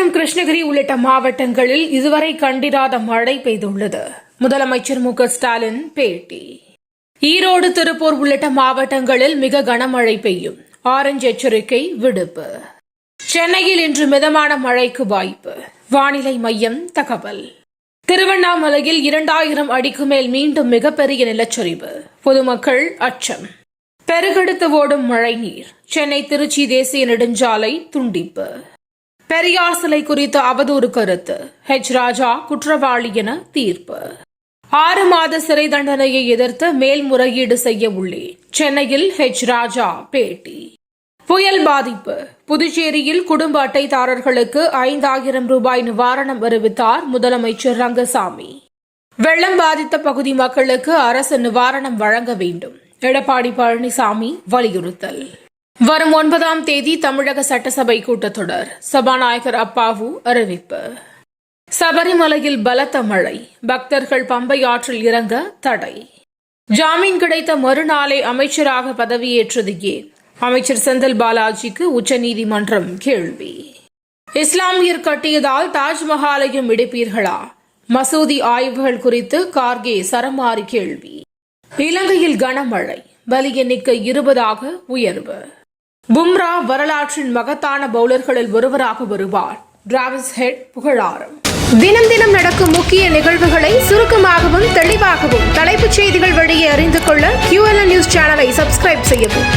விழுப்புரம், கிருஷ்ணகிரி உள்ளிட்ட மாவட்டங்களில் இதுவரை கண்டிராத மழை பெய்துள்ளது. முதலமைச்சர் மு க ஸ்டாலின் பேட்டி. ஈரோடு, திருப்பூர் உள்ளிட்ட மாவட்டங்களில் மிக கனமழை பெய்யும். ஆரஞ்ச் எச்சரிக்கை விடுப்பு. சென்னையில் இன்று மிதமான மழைக்கு வாய்ப்பு. வானிலை மையம் தகவல். திருவண்ணாமலையில் 2000 அடிக்கு மேல் மீண்டும் மிகப்பெரிய நிலச்சரிவு. பொதுமக்கள் அச்சம். பெருகெடுத்து ஓடும் மழைநீர். சென்னை திருச்சி தேசிய நெடுஞ்சாலை துண்டிப்பு. பெரியார் சிலை குறித்த அவதூறு கருத்து. ராஜா குற்றவாளி என தீர்ப்பு. 6 மாத சிறை தண்டனையை எதிர்த்து மேல்முறையீடு செய்ய உள்ளேன். சென்னையில் ராஜா பேட்டி. புயல் பாதிப்பு. புதுச்சேரியில் குடும்ப அட்டைதாரர்களுக்கு 5000 ரூபாய் நிவாரணம் அறிவித்தார் முதலமைச்சர் ரங்கசாமி. வெள்ளம் பாதித்த பகுதி மக்களுக்கு அரசு நிவாரணம் வழங்க வேண்டும். எடப்பாடி பழனிசாமி வலியுறுத்தல். வரும் 9ஆம் தேதி தமிழக சட்டசபை கூட்டத்தொடர். சபாநாயகர் அப்பாவு அறிவிப்பு. சபரிமலையில் பலத்த மழை. பக்தர்கள் பம்பை ஆற்றில் இறங்க தடை. ஜாமீன் கிடைத்த மறுநாளே அமைச்சராக பதவியேற்றது ஏன்? அமைச்சர் செந்தில் பாலாஜிக்கு உச்சநீதிமன்றம் கேள்வி. இஸ்லாமியர் கட்டியதால் தாஜ்மஹாலையும் இடிப்பீர்களா? மசூதி ஆய்வுகள் குறித்து கார்கே சரமாரி கேள்வி. இலங்கையில் கனமழை. பலி எண்ணிக்கை 20ஆக உயர்வு. பும்ரா வரலாற்றின் மகத்தான பவுலர்களில் ஒருவராக வருவார். டிராவிஸ் ஹெட் புகழாரம். தினம் தினம் நடக்கும் முக்கிய நிகழ்வுகளை சுருக்கமாகவும் தெளிவாகவும் தலைப்புச் செய்திகள் வழியே அறிந்து கொள்ள QLN நியூஸ் சேனலை சப்ஸ்கிரைப் செய்யவும்.